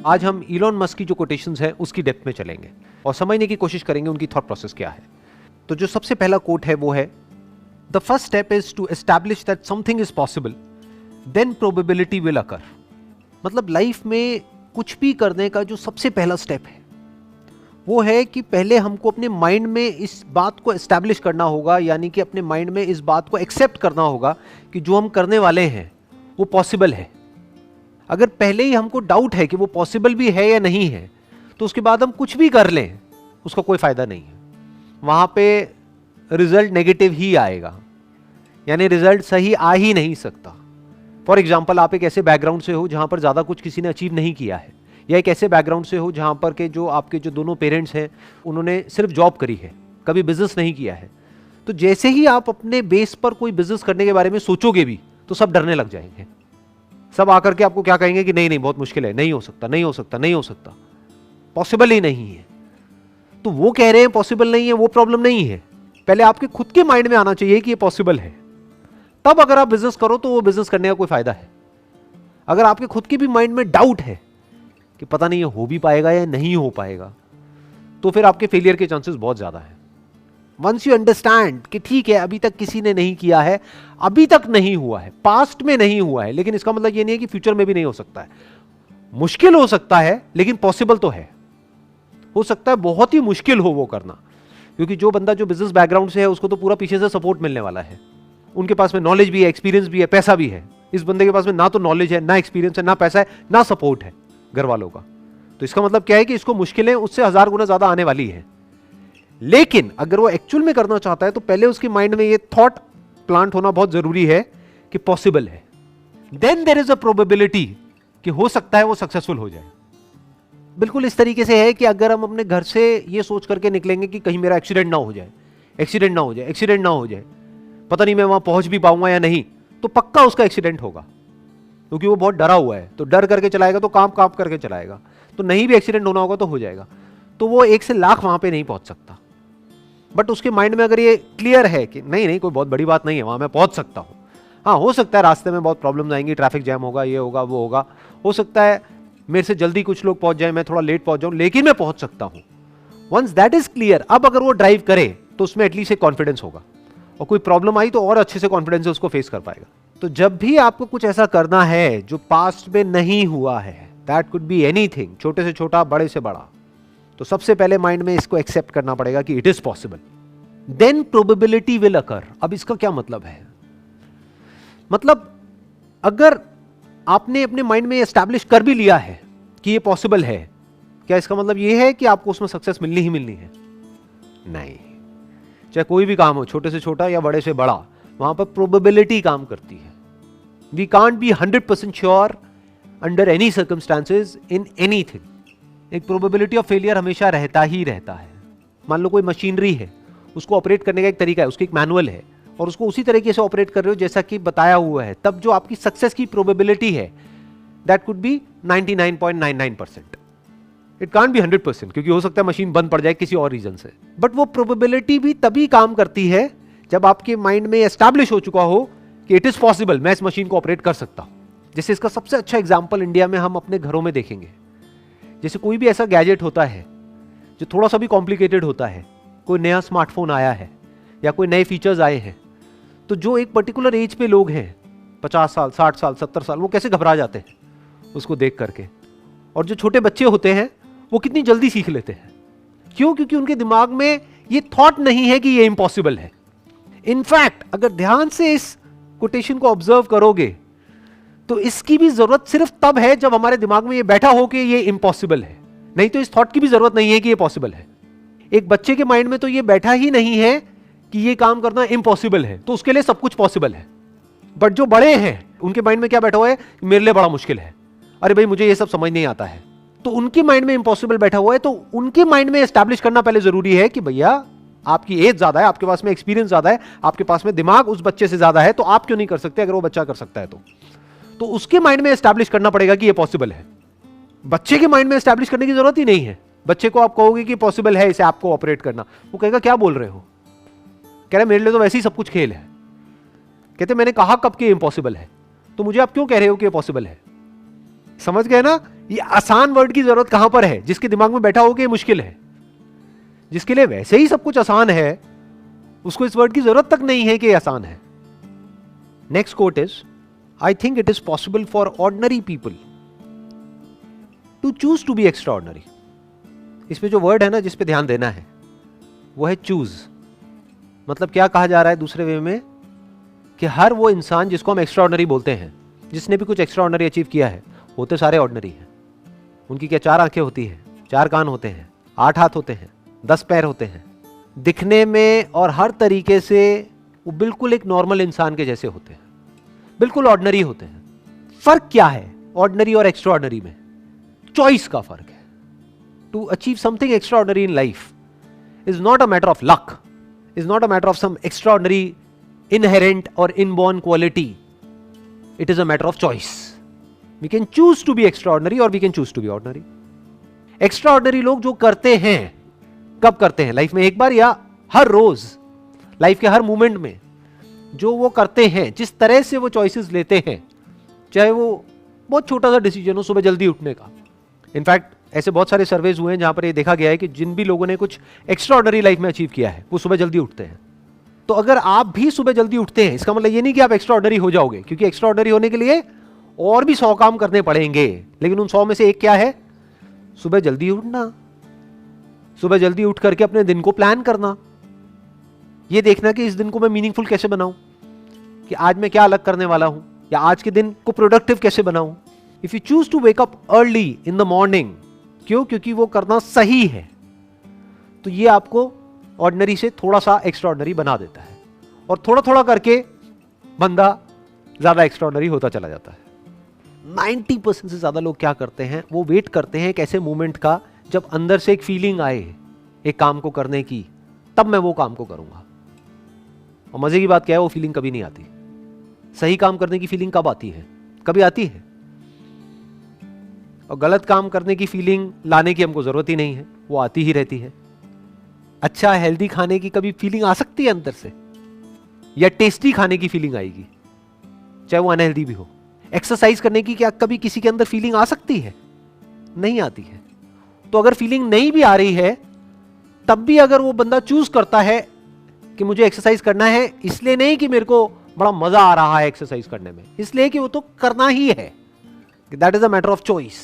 आज हम Elon Musk की जो कोटेशंस हैं उसकी डेप्थ में चलेंगे और समझने की कोशिश करेंगे उनकी थॉट प्रोसेस क्या है। तो जो सबसे पहला कोट है वो है, the first step is to establish that something is possible, then probability will occur. मतलब लाइफ में कुछ भी करने का जो सबसे पहला स्टेप है वो है कि पहले हमको अपने माइंड में इस बात को एस्टैब्लिश करना होगा, यानी कि अपने माइंड में इस बात को एक्सेप्ट करना होगा कि जो हम करने वाले हैं वो पॉसिबल है। अगर पहले ही हमको डाउट है कि वो पॉसिबल भी है या नहीं है, तो उसके बाद हम कुछ भी कर लें उसका कोई फायदा नहीं है, वहां पे रिजल्ट नेगेटिव ही आएगा, यानी रिजल्ट सही आ ही नहीं सकता। फॉर एग्जाम्पल, आप एक ऐसे बैकग्राउंड से हो जहां पर ज्यादा कुछ किसी ने अचीव नहीं किया है, या एक ऐसे बैकग्राउंड से हो जहां पर के जो आपके जो दोनों पेरेंट्स हैं उन्होंने सिर्फ जॉब करी है, कभी बिजनेस नहीं किया है। तो जैसे ही आप अपने बेस पर कोई बिजनेस करने के बारे में सोचोगे भी तो सब डरने लग जाएंगे। सब आकर के आपको क्या कहेंगे कि नहीं नहीं बहुत मुश्किल है, नहीं हो सकता, नहीं हो सकता, नहीं हो सकता, पॉसिबल ही नहीं है। तो वो कह रहे हैं पॉसिबल नहीं है, वो प्रॉब्लम नहीं है। पहले आपके खुद के माइंड में आना चाहिए कि ये पॉसिबल है, तब अगर आप बिजनेस करो तो वो बिजनेस करने का कोई फायदा है। अगर आपके खुद के भी माइंड में डाउट है कि पता नहीं ये हो भी पाएगा या नहीं हो पाएगा, तो फिर आपके फेलियर के चांसेस बहुत ज्यादा है। वंस यू अंडरस्टैंड कि ठीक है अभी तक किसी ने नहीं किया है, अभी तक नहीं हुआ है, पास्ट में नहीं हुआ है, लेकिन इसका मतलब ये नहीं है कि फ्यूचर में भी नहीं हो सकता है। मुश्किल हो सकता है लेकिन पॉसिबल तो है। हो सकता है बहुत ही मुश्किल हो वो करना, क्योंकि जो बंदा जो बिजनेस बैकग्राउंड से है उसको तो पूरा पीछे से सपोर्ट मिलने वाला है, उनके पास में नॉलेज भी है, एक्सपीरियंस भी है, पैसा भी है। इस बंदे के पास में ना तो नॉलेज है, ना एक्सपीरियंस है, ना पैसा है, ना सपोर्ट है घर वालों का। तो इसका मतलब क्या है कि इसको मुश्किलें उससे 1000 गुना ज्यादा आने वाली है। लेकिन अगर वो एक्चुअल में करना चाहता है तो पहले उसके माइंड में ये थॉट प्लांट होना बहुत जरूरी है कि पॉसिबल है। Then there is a probability कि हो सकता है वो सक्सेसफुल हो जाए। बिल्कुल इस तरीके से है कि अगर हम अपने घर से ये सोच करके निकलेंगे कि कहीं मेरा एक्सीडेंट ना हो जाए, एक्सीडेंट ना हो जाए, एक्सीडेंट ना हो जाए, पता नहीं मैं वहां पहुंच भी पाऊंगा या नहीं, तो पक्का उसका एक्सीडेंट होगा, क्योंकि वो बहुत डरा हुआ है। तो डर करके चलाएगा तो काम काम करके चलाएगा, तो नहीं भी एक्सीडेंट होना होगा तो हो जाएगा। तो वो 1 से लाख वहां पे नहीं पहुंच सकता। बट उसके माइंड में अगर ये क्लियर है कि नहीं नहीं कोई बहुत बड़ी बात नहीं है, वहां मैं पहुंच सकता हूं। हाँ, हो सकता है रास्ते में बहुत प्रॉब्लम्स आएंगी, ट्रैफिक जैम होगा, ये होगा, वो होगा, हो सकता है मेरे से जल्दी कुछ लोग पहुंच जाए, मैं थोड़ा लेट पहुंच जाऊं, लेकिन मैं पहुंच सकता हूं। वंस दैट इज क्लियर, अब अगर वो ड्राइव करे तो उसमें एटलीस्ट एक कॉन्फिडेंस होगा, और कोई प्रॉब्लम आई तो और अच्छे से कॉन्फिडेंस से उसको फेस कर पाएगा। तो जब भी आपको कुछ ऐसा करना है जो पास्ट में नहीं हुआ है, दैट कुड बी एनीथिंग, छोटे से छोटा, बड़े से बड़ा, तो सबसे पहले माइंड में इसको एक्सेप्ट करना पड़ेगा कि it is possible. Then probability will occur. अब इसका क्या मतलब है? मतलब अगर आपने अपने माइंड में एस्टैब्लिश कर भी लिया है कि ये पॉसिबल है, क्या इसका मतलब ये है कि आपको उसमें सक्सेस मिलनी ही मिलनी है? नहीं। चाहे कोई भी काम हो, छोटे से छोटा या बड़े से बड़ा, वहां पर प्रोबेबिलिटी काम करती है। We can't be 100% sure under any circumstances in anything. एक प्रोबेबिलिटी ऑफ फेलियर हमेशा रहता ही रहता है। मान लो कोई मशीनरी है, उसको ऑपरेट करने का एक तरीका है, उसकी एक मैनुअल है, और उसको उसी तरीके से ऑपरेट कर रहे हो जैसा कि बताया हुआ है, तब जो आपकी सक्सेस की प्रोबेबिलिटी है that could be 99.99%। It can't be 100%, क्योंकि हो सकता है मशीन बंद पड़ जाए किसी और रीजन से। बट वो प्रोबेबिलिटी भी तभी काम करती है जब आपके माइंड में एस्टैब्लिश हो चुका हो कि इट इज पॉसिबल, मैं इस मशीन को ऑपरेट कर सकता हूं। जैसे इसका सबसे अच्छा एग्जाम्पल इंडिया में हम अपने घरों में देखेंगे। जैसे कोई भी ऐसा गैजेट होता है जो थोड़ा सा भी कॉम्प्लिकेटेड होता है, कोई नया स्मार्टफोन आया है या कोई नए फीचर्स आए हैं, तो जो एक पर्टिकुलर एज पे लोग हैं, 50 साल, 60 साल, 70 साल, वो कैसे घबरा जाते हैं उसको देख करके। और जो छोटे बच्चे होते हैं वो कितनी जल्दी सीख लेते हैं। क्यों? क्योंकि उनके दिमाग में ये थॉट नहीं है कि ये इम्पॉसिबल है। इनफैक्ट अगर ध्यान से इस कोटेशन को ऑब्जर्व करोगे तो इसकी भी जरूरत सिर्फ तब है जब हमारे दिमाग में ये बैठा हो कि ये इम्पॉसिबल है, नहीं तो इस थॉट की भी जरूरत नहीं है कि ये पॉसिबल है। एक बच्चे के माइंड में तो ये बैठा ही नहीं है कि ये काम करना इम्पॉसिबल है, तो उसके लिए सब कुछ पॉसिबल है। बट जो बड़े हैं उनके माइंड में क्या बैठा हुआ है? मेरे लिए बड़ा मुश्किल है, अरे भाई मुझे ये सब समझ नहीं आता है। तो उनके माइंड में इम्पॉसिबल बैठा हुआ है, तो उनके माइंड में एस्टैब्लिश करना पहले जरूरी है कि भैया आपकी एज ज्यादा है, आपके पास में एक्सपीरियंस ज्यादा है, आपके पास में दिमाग उस बच्चे से ज्यादा है, तो आप क्यों नहीं कर सकते अगर वो बच्चा कर सकता है तो उसके माइंड में एस्टैब्लिश करना पड़ेगा कि ये पॉसिबल है। बच्चे के माइंड में एस्टैब्लिश करने की जरूरत ही नहीं है। बच्चे को आप कहोगे कि पॉसिबल है इसे आपको ऑपरेट करना, वो कहेगा क्या बोल रहे हो, कह रहे मेरे लिए तो वैसे ही सब कुछ खेल है। कहते मैंने कहा कब कि इम्पॉसिबल है, तो मुझे आप क्यों कह रहे हो कि ये पॉसिबल है? समझ गए ना ये आसान वर्ड की जरूरत कहां पर है? जिसके दिमाग में बैठा हो कि ये मुश्किल है, जिसके लिए वैसे ही सब कुछ आसान है, उसको इस वर्ड की जरूरत तक नहीं है कि आसान है। Next quote is, I think it is possible for ordinary people to choose to be extraordinary. इसमें जो वर्ड है ना जिस पे ध्यान देना है वो है चूज। मतलब क्या कहा जा रहा है दूसरे वे में, कि हर वो इंसान जिसको हम एक्स्ट्रा ऑर्डिनरी बोलते हैं, जिसने भी कुछ एक्स्ट्रा ऑर्डिनरी अचीव किया है, होते सारे ऑर्डिनरी हैं। उनकी क्या 4 आंखें होती हैं, 4 कान होते हैं, 8 हाथ होते हैं, 10 पैर होते हैं, दिखने में और हर तरीके से वो बिल्कुल एक नॉर्मल इंसान के जैसे होते हैं, बिल्कुल ऑर्डिनरी होते हैं। फर्क क्या है ऑर्डिनरी और एक्स्ट्रा ऑर्डिनरी में? चॉइस का फर्क है। To achieve something extraordinary in life is not a matter of luck, is not a matter of some extraordinary inherent or inborn quality. It is a matter of choice. We can choose to be extraordinary or we can choose to be ordinary. Extraordinary लोग जो करते हैं, कब करते हैं? Life में एक बार या हर रोज, लाइफ के हर मोमेंट में जो वो करते हैं, जिस तरह से वो चॉइसेस लेते हैं, चाहे वो बहुत छोटा सा डिसीजन हो, सुबह जल्दी उठने का। इनफैक्ट ऐसे बहुत सारे सर्वेज हुए हैं जहां पर ये देखा गया है कि जिन भी लोगों ने कुछ एक्स्ट्राऑर्डिनरी लाइफ में अचीव किया है वो सुबह जल्दी उठते हैं। तो अगर आप भी सुबह जल्दी उठते हैं, इसका मतलब ये नहीं कि आप एक्स्ट्रा ऑर्डिनरी हो जाओगे, क्योंकि एक्स्ट्रा ऑर्डिनरी होने के लिए और भी 100 काम करने पड़ेंगे, लेकिन उन 100 में से एक क्या है? सुबह जल्दी उठना। सुबह जल्दी उठ करके अपने दिन को प्लान करना, ये देखना कि इस दिन को मैं मीनिंगफुल कैसे बनाऊं, कि आज मैं क्या अलग करने वाला हूं, या आज के दिन को प्रोडक्टिव कैसे बनाऊं। If you choose to wake up early in the morning, क्यों? क्योंकि वो करना सही है, तो ये आपको ऑर्डिनरी से थोड़ा सा एक्स्ट्रा ऑर्डिनरी बना देता है, और थोड़ा थोड़ा करके बंदा ज्यादा एक्स्ट्रा ऑर्डिनरी होता चला जाता है। 90% से ज्यादा लोग क्या करते हैं, वो वेट करते हैं एक ऐसे मोमेंट का जब अंदर से एक फीलिंग आए एक काम को करने की, तब मैं वो काम को करूंगा। और मजे की बात क्या है, वो फीलिंग कभी नहीं आती। सही काम करने की फीलिंग कब आती है? कभी आती है। और गलत काम करने की फीलिंग लाने की हमको जरूरत ही नहीं है, वो आती ही रहती है। अच्छा हेल्दी खाने की कभी फीलिंग आ सकती है अंदर से, या टेस्टी खाने की फीलिंग आएगी, चाहे वो अनहेल्दी भी हो। एक्सरसाइज करने की क्या कभी किसी के अंदर फीलिंग आ सकती है? नहीं आती है। तो अगर फीलिंग नहीं भी आ रही है, तब भी अगर वो बंदा चूज करता है कि मुझे एक्सरसाइज करना है, इसलिए नहीं कि मेरे को बड़ा मजा आ रहा है एक्सरसाइज करने में, इसलिए कि वो तो करना ही है। That is a matter of choice.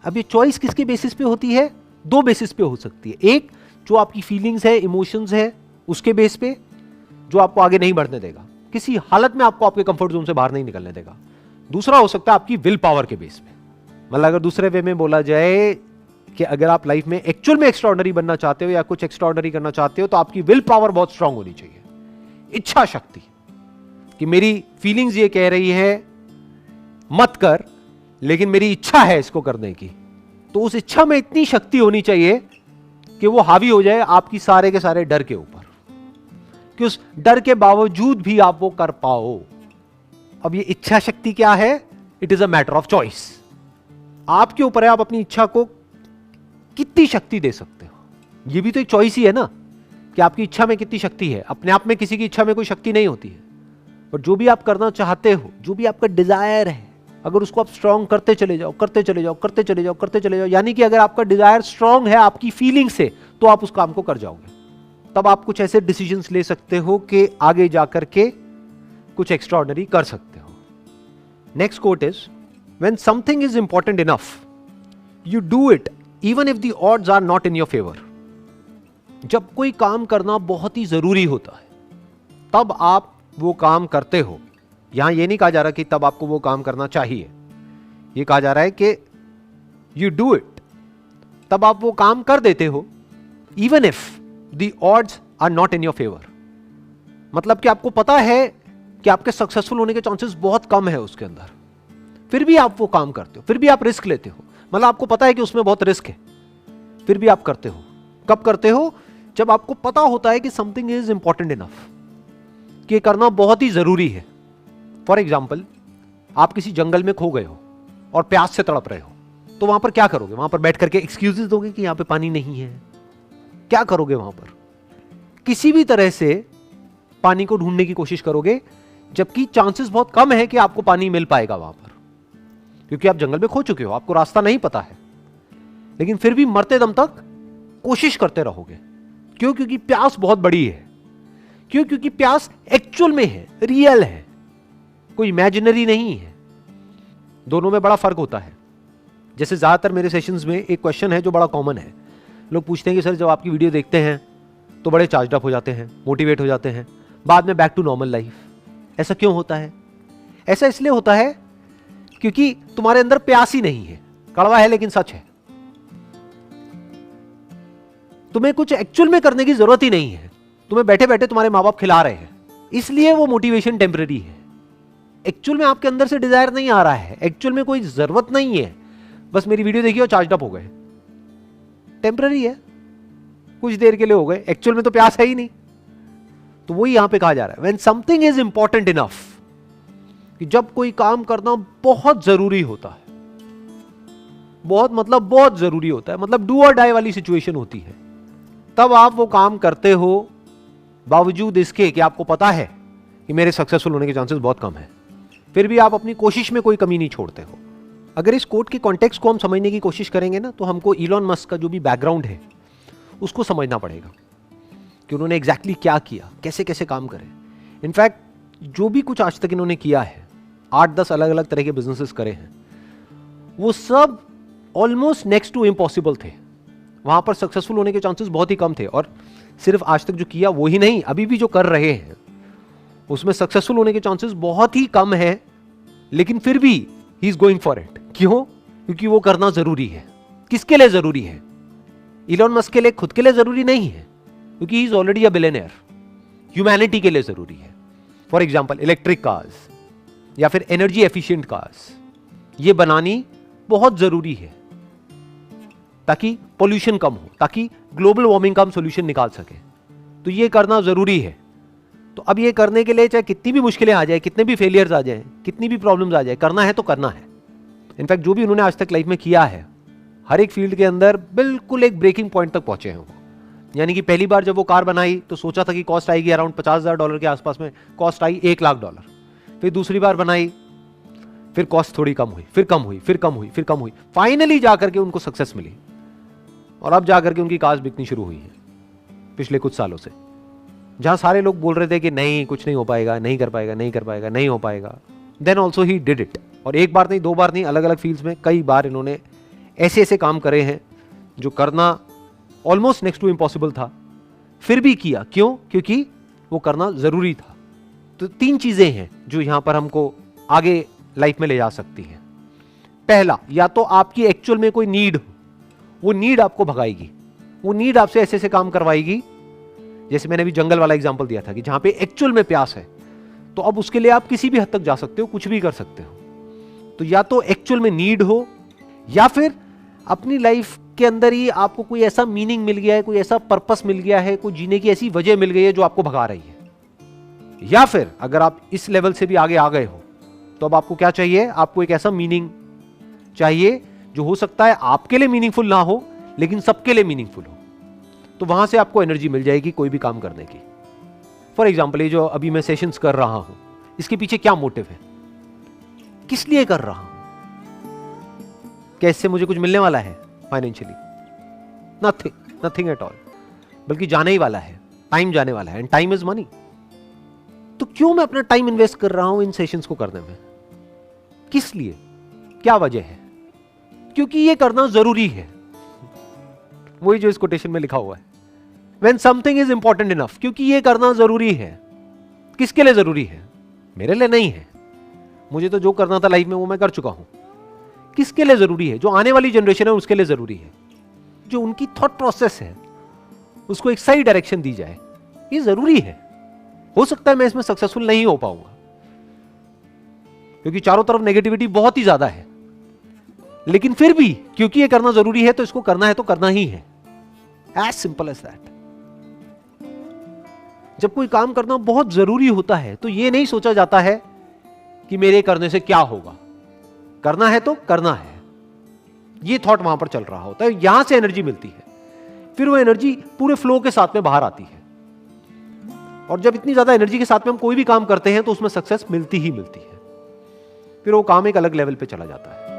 अब ये चॉइस किसके बेसिस पे होती है? 2 बेसिस पे हो सकती है। एक, जो आपकी फीलिंग्स है, इमोशंस है, उसके बेस पे, जो आपको आगे नहीं बढ़ने देगा, किसी हालत में आपको आपके कंफर्ट जोन से बाहर नहीं निकलने देगा। दूसरा हो सकता है आपकी विल पावर के बेस पे। मतलब अगर दूसरे वे में बोला जाए कि अगर आप लाइफ में एक्चुअल में एक्स्ट्राऑर्डिनरी बनना चाहते हो या कुछ एक्स्ट्राऑर्डिनरी करना चाहते हो, तो आपकी विल पावर बहुत स्ट्रांग होनी चाहिए। इच्छा शक्ति, कि मेरी फीलिंग्स ये कह रही है मत कर, लेकिन मेरी इच्छा है इसको करने की, तो उस इच्छा में इतनी शक्ति होनी चाहिए कि वो हावी हो जाए आपकी सारे के सारे डर के ऊपर, कि उस डर के बावजूद भी आप वो कर पाओ। अब ये इच्छा शक्ति क्या है? It is a matter of choice. आपके ऊपर है, आप अपनी इच्छा को कितनी शक्ति दे सकते हो। ये भी तो एक चॉइस ही है ना, कि आपकी इच्छा में कितनी शक्ति है। अपने आप में किसी की इच्छा में कोई शक्ति नहीं होती है, और जो भी आप करना चाहते हो, जो भी आपका डिजायर है, अगर उसको आप स्ट्रांग करते चले जाओ, करते चले जाओ, करते चले जाओ, करते चले जाओ, यानी कि अगर आपका डिजायर स्ट्रांग है आपकी फीलिंग से, तो आप उस काम को कर जाओगे। तब आप कुछ ऐसे डिसीजंस ले सकते हो कि आगे जाकर के कुछ एक्स्ट्राऑर्डिनरी कर सकते हो। Next quote is, when something is important enough you do it even if the odds are not in your favour. जब कोई काम करना बहुत ही जरूरी होता है, तब आप वो काम करते हो। यहां ये नहीं कहा जा रहा कि तब आपको वो काम करना चाहिए, ये कहा जा रहा है कि यू डू इट, तब आप वो काम कर देते हो, even if the odds are not in your favour. मतलब कि आपको पता है कि आपके सक्सेसफुल होने के चांसेस बहुत कम है उसके अंदर, फिर भी आप वो काम करते हो, फिर भी आप रिस्क लेते हो। मतलब आपको पता है कि उसमें बहुत रिस्क है, फिर भी आप करते हो। कब करते हो? जब आपको पता होता है कि समथिंग इज इंपॉर्टेंट इनफ, कि करना बहुत ही जरूरी है। फॉर एग्जाम्पल, आप किसी जंगल में खो गए हो और प्यास से तड़प रहे हो, तो वहां पर क्या करोगे? वहां पर बैठ करके एक्सक्यूजेस दोगे कि यहां पे पानी नहीं है? क्या करोगे वहां पर? किसी भी तरह से पानी को ढूंढने की कोशिश करोगे, जबकि चांसेस बहुत कम है कि आपको पानी मिल पाएगा वहां पर। क्योंकि आप जंगल में खो चुके हो, आपको रास्ता नहीं पता है, लेकिन फिर भी मरते दम तक कोशिश करते रहोगे। क्यों? क्योंकि प्यास बहुत बड़ी है। क्यों? क्योंकि प्यास एक्चुअल में है, रियल है, कोई इमेजिनरी नहीं है। दोनों में बड़ा फर्क होता है। जैसे ज्यादातर मेरे सेशंस में एक क्वेश्चन है जो बड़ा कॉमन है, लोग पूछते हैं कि सर जब आपकी वीडियो देखते हैं तो बड़े चार्ज अप हो जाते हैं, मोटिवेट हो जाते हैं, बाद में बैक टू नॉर्मल लाइफ, ऐसा क्यों होता है? ऐसा इसलिए होता है क्योंकि तुम्हारे अंदर प्यास ही नहीं है। कड़वा है लेकिन सच है। तुम्हें कुछ एक्चुअल में करने की जरूरत ही नहीं है, तुम्हें बैठे बैठे तुम्हारे माँ बाप खिला रहे हैं, इसलिए वो मोटिवेशन टेम्पररी है। एक्चुअल में आपके अंदर से डिजायर नहीं आ रहा है, एक्चुअल में कोई जरूरत नहीं है, बस मेरी वीडियो देखी और चार्ज अप हो गए, टेम्पररी है, कुछ देर के लिए हो गए, एक्चुअल में तो प्यास है ही नहीं। तो वही यहां पे कहा जा रहा है, when something is important enough, कि जब कोई काम करना बहुत जरूरी होता है, बहुत मतलब बहुत जरूरी होता है, मतलब डू और डाई वाली सिचुएशन होती है, तब आप वो काम करते हो बावजूद इसके कि आपको पता है कि मेरे सक्सेसफुल होने के चांसेस बहुत कम है, फिर भी आप अपनी कोशिश में कोई कमी नहीं छोड़ते हो। अगर इस कोट के कॉन्टेक्स्ट को हम समझने की कोशिश करेंगे ना, तो हमको इलॉन मस्क का जो भी बैकग्राउंड है उसको समझना पड़ेगा कि उन्होंने एग्जैक्टली क्या किया, कैसे कैसे काम करे। इनफैक्ट जो भी कुछ आज तक इन्होंने किया है, 8-10 अलग अलग तरह के बिजनेसेस करे हैं, वो सब ऑलमोस्ट नेक्स्ट टू इम्पॉसिबल थे। वहां पर सक्सेसफुल होने के चांसेस बहुत ही कम थे, और सिर्फ आज तक जो किया वो ही नहीं, अभी भी जो कर रहे हैं उसमें सक्सेसफुल होने के चांसेस बहुत ही कम है, लेकिन फिर भी he is going for it. क्यों? क्योंकि वो करना जरूरी है। किसके लिए जरूरी है? इलॉन मस्क के लिए, खुद के लिए जरूरी नहीं है, क्योंकि he is already a billionaire. Humanity के लिए जरूरी है। फॉर एग्जांपल इलेक्ट्रिक कार्स या फिर एनर्जी एफिशिएंट कार्स, ये बनानी बहुत जरूरी है ताकि पोल्यूशन कम हो, ताकि ग्लोबल वार्मिंग का हम सोल्यूशन निकाल सके। तो ये करना जरूरी है। तो अब ये करने के लिए चाहे कितनी भी मुश्किलें आ जाए, कितने भी फेलियर्स आ जाए, कितनी भी प्रॉब्लम्स आ जाए, करना है तो करना है। इनफैक्ट जो भी उन्होंने आज तक लाइफ में किया है, हर एक फील्ड के अंदर बिल्कुल एक ब्रेकिंग पॉइंट तक पहुंचे हैं वो। यानी कि पहली बार जब वो कार बनाई तो सोचा था कि कॉस्ट आएगी अराउंड $50,000 के आसपास में, कॉस्ट आई $1,00,000। फिर दूसरी बार बनाई, फिर कॉस्ट थोड़ी कम हुई, फिर कम हुई, फिर कम हुई, फिर कम हुई, फाइनली जाकर के उनको सक्सेस मिली, और अब जाकर के उनकी कार्स बिकनी शुरू हुई है पिछले कुछ सालों से। जहां सारे लोग बोल रहे थे कि नहीं, कुछ नहीं हो पाएगा, नहीं कर पाएगा, नहीं कर पाएगा, नहीं हो पाएगा, then also he did it. और एक बार नहीं, दो बार नहीं, अलग अलग फील्ड्स में कई बार इन्होंने ऐसे ऐसे काम करे हैं जो करना ऑलमोस्ट नेक्स्ट टू इम्पॉसिबल था, फिर भी किया। क्यों? क्योंकि वो करना जरूरी था। तो 3 चीजें हैं जो यहां पर हमको आगे लाइफ में ले जा सकती हैं। पहला, या तो आपकी एक्चुअल में कोई नीड हो, वो नीड आपको भगाएगी, वो नीड आपसे ऐसे ऐसे काम करवाएगी। जैसे मैंने अभी जंगल वाला एग्जांपल दिया था कि जहां पे एक्चुअल में प्यास है, तो अब उसके लिए आप किसी भी हद तक जा सकते हो, कुछ भी कर सकते हो। तो या तो एक्चुअल में नीड हो, या फिर अपनी लाइफ के अंदर ही आपको कोई ऐसा मीनिंग मिल गया है, कोई ऐसा पर्पस मिल गया है, कोई जीने की ऐसी वजह मिल गई है जो आपको भगा रही है। या फिर अगर आप इस लेवल से भी आगे आ गए हो, तो अब आपको क्या चाहिए? आपको एक ऐसा मीनिंग चाहिए जो हो सकता है आपके लिए मीनिंगफुल ना हो, लेकिन सबके लिए मीनिंगफुल हो। तो वहां से आपको एनर्जी मिल जाएगी कोई भी काम करने की। फॉर एग्जाम्पल, ये जो अभी मैं सेशंस कर रहा हूं, इसके पीछे क्या मोटिव है, किस लिए कर रहा हूं? क्या इससे मुझे कुछ मिलने वाला है financially? Nothing, nothing at all. बल्कि जाने ही वाला है, टाइम जाने वाला है, एंड टाइम इज मनी। तो क्यों मैं अपना टाइम इन्वेस्ट कर रहा हूं इन सेशंस को करने में? किस लिए? क्या वजह है? क्योंकि ये करना जरूरी है। वही जो इस कोटेशन में लिखा हुआ है, When something is important enough, क्योंकि ये करना जरूरी है। किसके लिए जरूरी है? मेरे लिए नहीं है, मुझे तो जो करना था लाइफ में वो मैं कर चुका हूं। किसके लिए जरूरी है? जो आने वाली जनरेशन है उसके लिए जरूरी है। जो उनकी थॉट प्रोसेस है उसको एक सही डायरेक्शन दी जाए, ये जरूरी है। हो सकता है मैं इसमें सक्सेसफुल नहीं हो पाऊंगा, क्योंकि चारों तरफ नेगेटिविटी बहुत ही ज्यादा है, लेकिन फिर भी क्योंकि ये करना जरूरी है तो इसको करना है तो करना ही है। As simple as that. जब कोई काम करना बहुत जरूरी होता है तो यह नहीं सोचा जाता है कि मेरे करने से क्या होगा, करना है तो करना है। यह थॉट वहां पर चल रहा होता है, यहां से एनर्जी मिलती है, फिर वो एनर्जी पूरे फ्लो के साथ में बाहर आती है। और जब इतनी ज्यादा एनर्जी के साथ में हम कोई भी काम करते हैं तो उसमें सक्सेस मिलती ही मिलती है, फिर वो काम एक अलग लेवल पे चला जाता है।